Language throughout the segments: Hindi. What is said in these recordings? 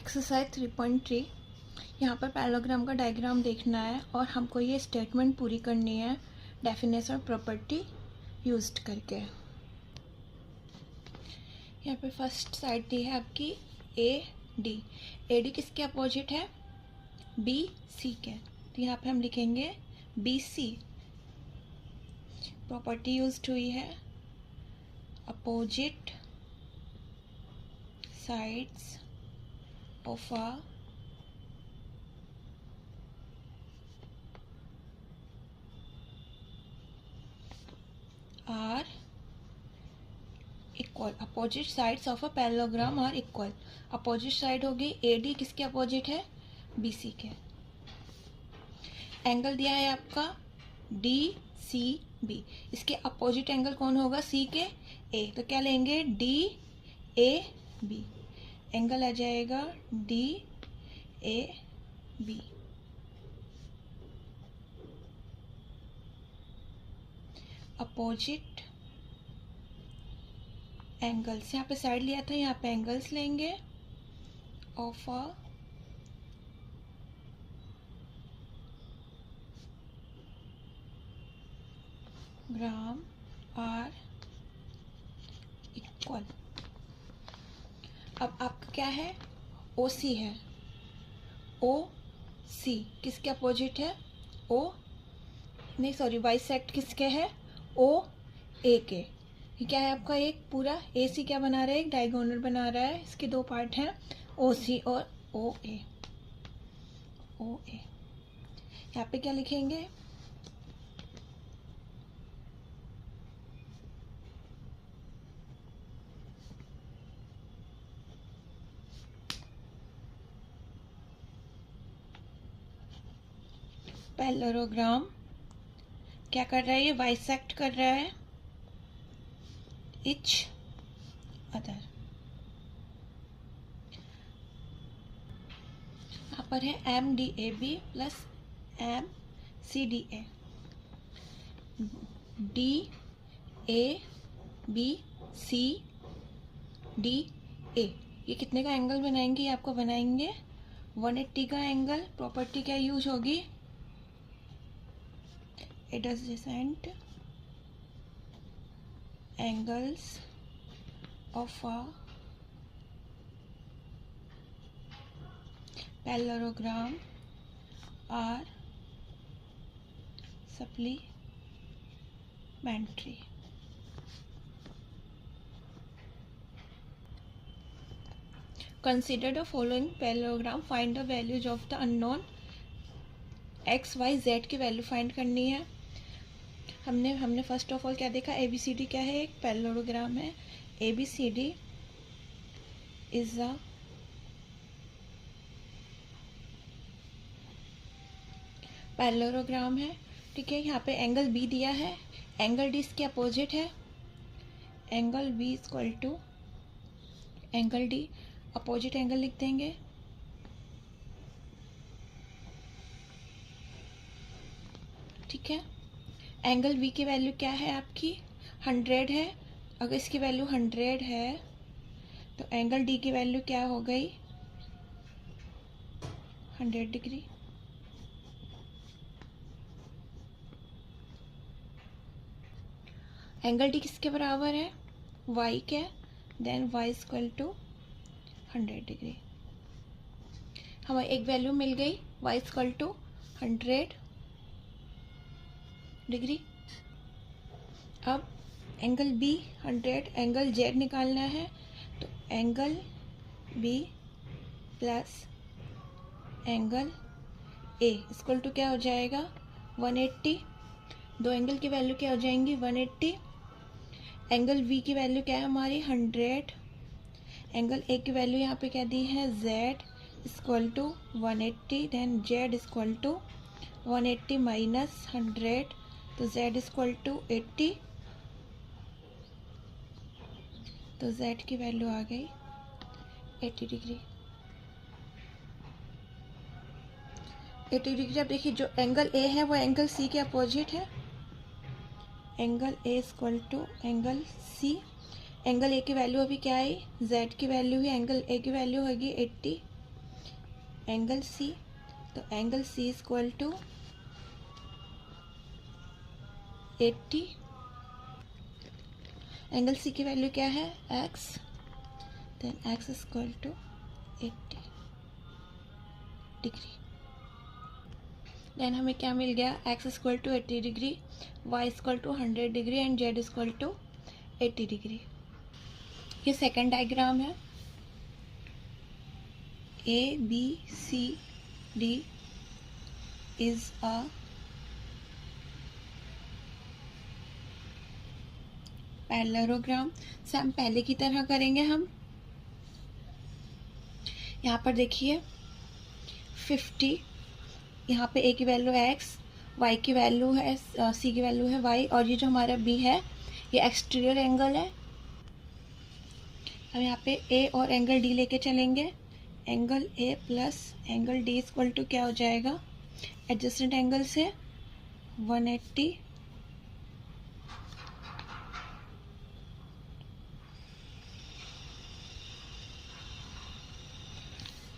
एक्सरसाइज 3.3 यहाँ पर पैरेललोग्राम का डायग्राम देखना है और हमको ये स्टेटमेंट पूरी करनी है डेफिनेशन प्रॉपर्टी यूज्ड करके। यहाँ पे फर्स्ट साइड दी है आपकी ए डी किसके अपोजिट है? बी सी के। तो यहाँ पे हम लिखेंगे बी सी। प्रॉपर्टी यूज्ड हुई है opposite sides of a are equal। Opposite sides of a parallelogram are equal. Opposite side होगी ए डी किसके अपोजिट है? बी सी के। एंगल दिया है आपका डी सी बी। इसके अपोजिट एंगल कौन होगा? सी के ए। तो क्या लेंगे? D A B. एंगल आ जाएगा D A B. Opposite angles, यहाँ पे साइड लिया था, यहाँ पे एंगल्स लेंगे of a gram are equal. अब आपका क्या है? ओ सी है। ओ सी किसके अपोजिट है? ओ नहीं सॉरी बाइसेक्ट किसके है? ओ ए के। ये क्या है आपका? एक पूरा ए सी क्या बना रहा है? एक डायगोनल बना रहा है। इसके दो पार्ट हैं ओ सी और ओ ए। ओ ए यहाँ पे क्या लिखेंगे? पैरेललोग्राम क्या कर रहा है? ये बाइसेक्ट कर रहा है इच अदर। यहाँ पर है M D A B plus M C D A. D A B C D A ये कितने का एंगल बनाएंगे? ये आपको बनाएंगे 180 का एंगल। प्रॉपर्टी क्या यूज होगी? adjacent angles of a parallelogram are supplementary। Consider the following parallelogram, find the values of the unknown। X Y Z की वैल्यू फाइंड करनी है। हमने फर्स्ट ऑफ ऑल क्या देखा? ए बी सी डी क्या है? एक पैरेललोग्राम है। A B C D is a parallelogram है। ठीक है, यहाँ पे एंगल बी दिया है। एंगल डी इसके अपोजिट है। Angle B is equal to angle D. Opposite angle लिख देंगे। ठीक है, एंगल बी की वैल्यू क्या है आपकी? 100 है। अगर इसकी वैल्यू 100 है तो एंगल डी की वैल्यू क्या हो गई? 100 डिग्री। एंगल डी किसके बराबर है? वाई के। Then Y equal to 100 degree. हमें एक वैल्यू मिल गई वाई इक्वल टू 100 डिग्री। अब एंगल बी 100, एंगल जेड निकालना है। तो angle B plus angle A equal to क्या हो जाएगा? 180। दो एंगल की वैल्यू क्या हो जाएंगी? 180। एंगल बी की वैल्यू क्या है हमारी? 100। एंगल ए की वैल्यू यहाँ पे क्या दी है? Z equal to 180। Then Z equal to 180 minus 100 तो z इक्वल टू 80। तो z की वैल्यू आ गई 80 डिग्री। 80 डिग्री। अब देखिए जो एंगल ए है वो एंगल सी के अपोजिट है। Angle A equal to angle C. Angle A की वैल्यू अभी क्या आई? z की वैल्यू ही एंगल ए की वैल्यू होगी 80। एंगल सी, तो angle C is equal to 80। Angle C की वैल्यू क्या है, X, then X is equal to 80 degree. Then हमें क्या मिल गया, X is equal to 80 degree, Y is equal to 100 degree and Z is equal to 80 degree. ये सेकंड डायग्राम है। A B C D is a parallelogram. से हम पहले की तरह करेंगे। हम यहाँ पर देखिए 50, यहाँ पे ए की वैल्यू है एक्स, वाई की वैल्यू है सी की वैल्यू है वाई, और ये जो हमारा बी है ये एक्सटीरियर एंगल है। हम यहाँ पे ए और एंगल डी लेके चलेंगे। Angle A plus angle D equal to क्या हो जाएगा, एडजेसेंट एंगल से 180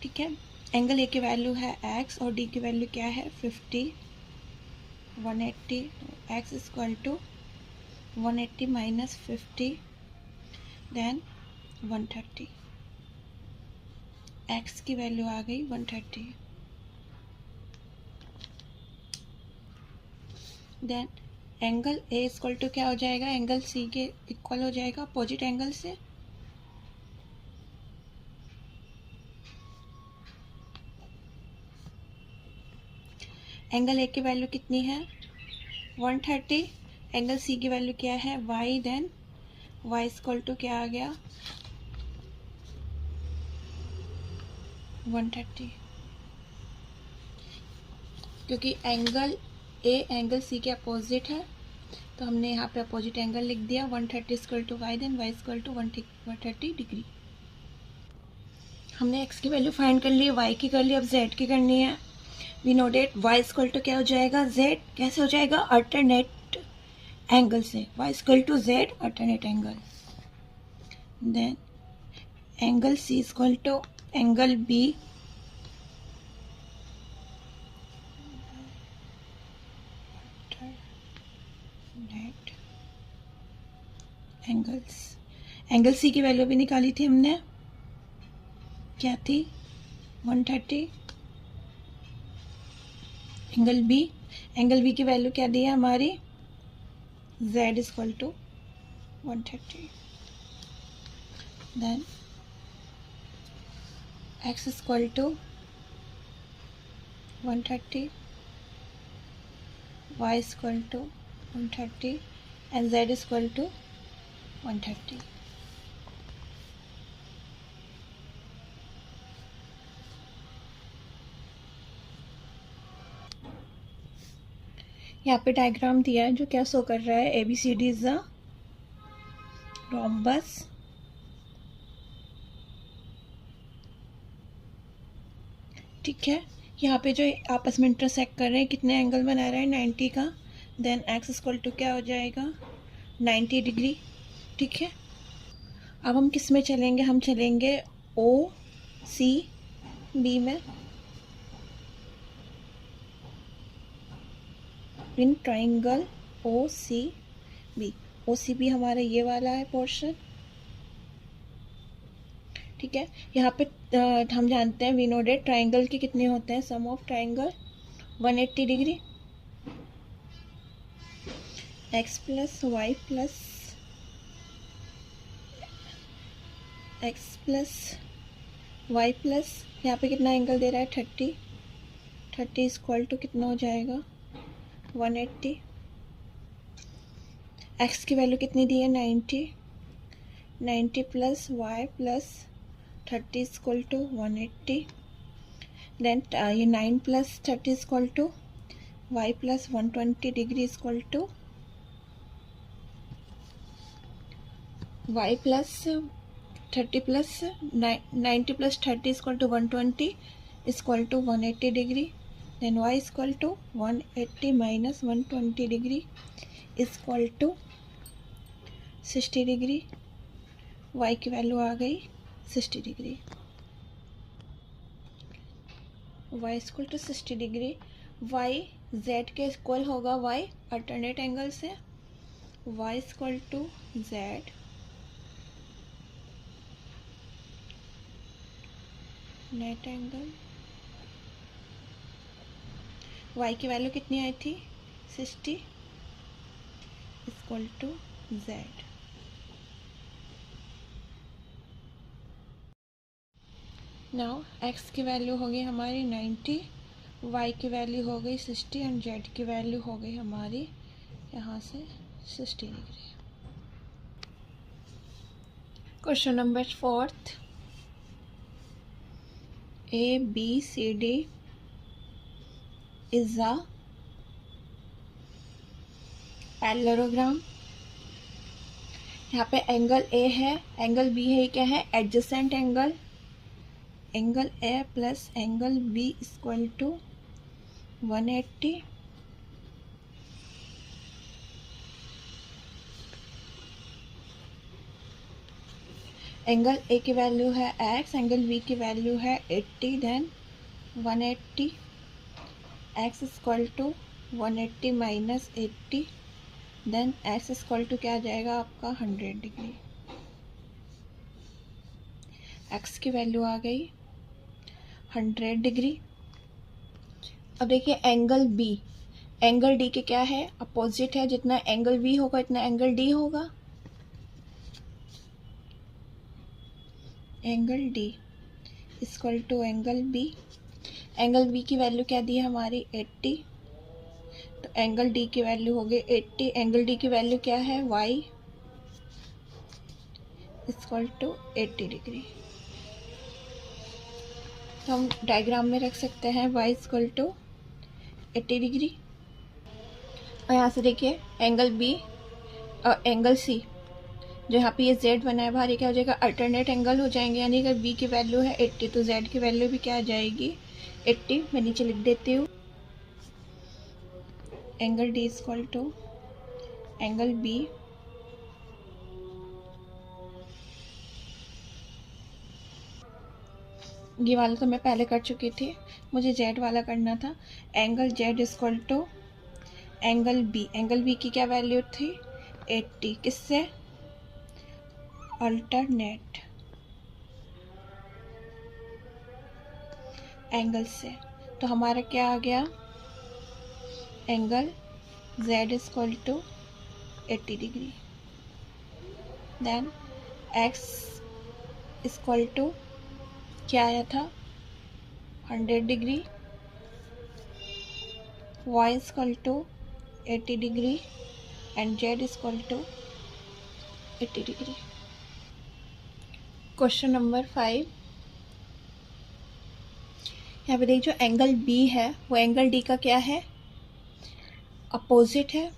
ठीक है। एंगल ए की वैल्यू है एक्स और डी की वैल्यू क्या है 50, 180, X equal to 180 minus 50 then 130। X की वैल्यू आ गई 130। Then angle A equal to क्या हो जाएगा, एंगल सी के इक्वल हो जाएगा अपोजिट एंगल से। एंगल ए की वैल्यू कितनी है 130, एंगल सी की वैल्यू क्या है Y, then Y equal to क्या आ गया 130। क्योंकि एंगल ए एंगल सी के अपोजिट है तो हमने यहाँ पे अपोजिट एंगल लिख दिया 130 equal to Y, then Y equal to 130 degree. हमने एक्स की वैल्यू फाइंड कर ली, वाई की कर ली, अब जेड की करनी है। We know that Y equal to क्या हो जाएगा, जेड कैसे हो जाएगा, अल्टरनेट एंगल से, Y equal to Z alternate angle. Then angle C equal to angle B angles. Angle C की वैल्यू भी निकाली थी हमने, क्या थी 130। एंगल बी की वैल्यू क्या दी है हमारी, z equal to 130। Then x equal to 130, y equal to 130 and z equal to 130। यहाँ पे डायग्राम दिया है जो क्या शो कर रहा है, ABCD इज अ रोम्बस। ठीक है, यहाँ पे जो आपस में इंटरसेक्ट कर रहे हैं कितने एंगल बना रहे हैं 90 का, देन x इक्वल टू क्या हो जाएगा 90 डिग्री। ठीक है, अब हम किस में चलेंगे, हम चलेंगे OCB में, इन ट्राइंगल OCB। OCB हमारा ये वाला है पोर्शन। ठीक है, यहाँ पे हम जानते हैं वी नो डेट ट्राइंगल के कितने होते हैं, sum of triangle 180 degree. x plus Y plus यहाँ पे कितना एंगल दे रहा है 30 इक्वल टू कितना हो जाएगा 180। x की वैल्यू कितनी दी है 90 plus Y plus 30 equal to 180। Then ये 9 plus 30 equal to Y plus 120 degree equal to Y plus 30 plus 90 plus 30 equal to 120 equal to 180 degree. Then y equal to 180 minus 120 degree equal to 60 degree. y की वैल्यू आ गई 60 degree. y equal to 60 degree, y z के इक्वल होगा y अल्टरनेट एंगल से, y equal to z net angle, y की वैल्यू कितनी आई थी 60 equal to z। Now x की वैल्यू हो गई हमारी 90, y की वैल्यू हो गई 60 एंड z की वैल्यू हो गई हमारी यहाँ से 60 degree. Question number 4, A B C D is a parallelogram. यहाँ पे एंगल ए है, एंगल बी है, क्या है adjacent angle, angle A plus angle B equal to 180। Angle A की वैल्यू है x, एंगल बी की वैल्यू है 80, then 180, x equal to 180 minus 80, then x equal to क्या आ जाएगा आपका 100 डिग्री। x की वैल्यू आ गई 100 डिग्री। अब देखिए एंगल b, एंगल d के क्या है अपोजिट है, जितना एंगल b होगा इतना एंगल d होगा। Angle d equal to angle b, angle b की वैल्यू क्या दी है हमारी 80, तो एंगल d की वैल्यू हो गई 80, एंगल d की वैल्यू क्या है y इक्वल टू 80 डिग्री। तो हम डायग्राम में रख सकते हैं y इक्वल टू 80 डिग्री। और यहाँ से देखिए एंगल b और एंगल c, जो यहाँ पे ये z बना है बाहर, ये क्या हो जाएगा अल्टरनेट एंगल हो जाएंगे, यानी अगर b की वैल्यू है 80 तो z की वैल्यू भी क्या आ जाएगी 80। मैं नीचे लिख देती हूँ angle d equal to angle b ये वाला तो मैं पहले कर चुकी थी, मुझे z वाला करना था। Angle z equal to angle b, angle b की क्या वैल्यू थी 80, किससे अल्टरनेट एंगल से, तो हमारा क्या आ गया angle z equal to 80 degree, then x equal to क्या आया था 100 degree, y equal to 80 degree and z equal to 80 degree. Question number 5, यहाँ पे देख जो एंगल B है वो एंगल D का क्या है अपोजिट है,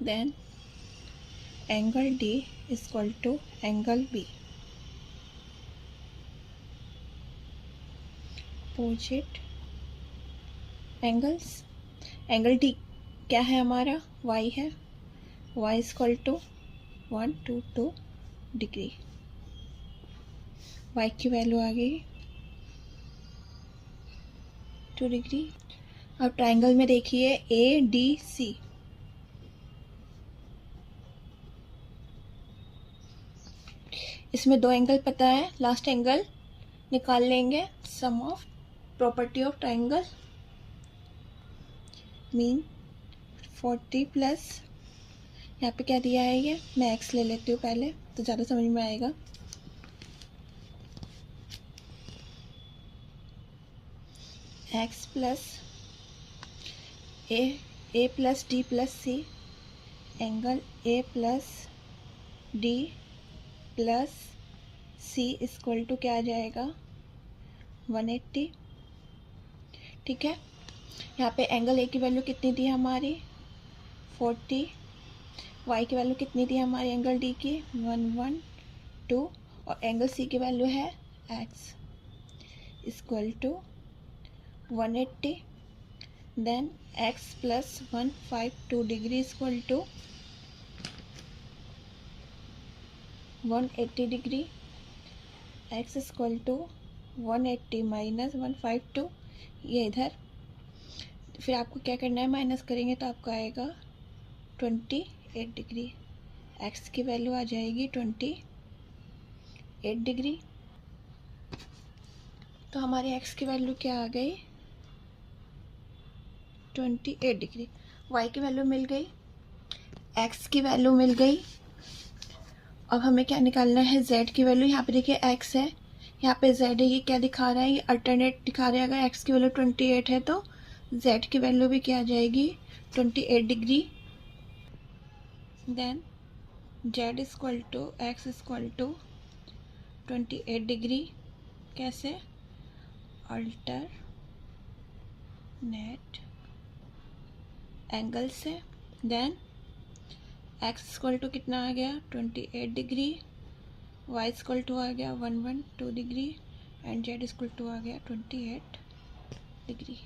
then angle D equal to angle B opposite angles. Angle D क्या है हमारा y है, y equal to 122 degree, y की वैल्यू आ गई 2 डिग्री। अब ट्रायंगल में देखिए ADC, इसमें दो एंगल पता है, लास्ट एंगल निकाल लेंगे, sum of property of triangle mean 40 plus यहाँ पे क्या दिया है, ये मैं x ले लेती हूँ पहले तो ज़्यादा समझ में आएगा। x plus A plus D plus C, angle A plus D plus C equal to क्या आ जाएगा 180। ठीक है, यहाँ पे एंगल ए की वैल्यू कितनी थी हमारी 40, y की वैल्यू कितनी थी हमारी एंगल डी की 112, और एंगल सी की वैल्यू है x equal to 180, then x plus 152 degree equal to 180 degree, x equal to 180 minus 152, ये इधर। फिर आपको क्या करना है, माइनस करेंगे तो आपको आएगा 28 डिग्री। एक्स की वैल्यू आ जाएगी 28 डिग्री। तो हमारी एक्स की वैल्यू क्या आ गई, 28 डिग्री। वाई की वैल्यू मिल गई, एक्स की वैल्यू मिल गई। अब हमें क्या निकालना है, जेड की वैल्यू। यहाँ पे देखिए एक्स है, यहाँ पे जेड है। ये क्या दिखा रहा है, ये अल्टरनेट दिखा रहा है। अगर एक्स की वैल्यू 28 है तो जेड की वैल्यू भी क्या आ जाएगी, 28 degree. Then Z equal to X equal to 28 degree. कैसे, अल्टरनेट एंगल से। देन एक्स इक्वल टू कितना आ गया, 28 डिग्री। वाई इक्वल टू आ गया 112 degree and Z equal to आ गया 28 डिग्री।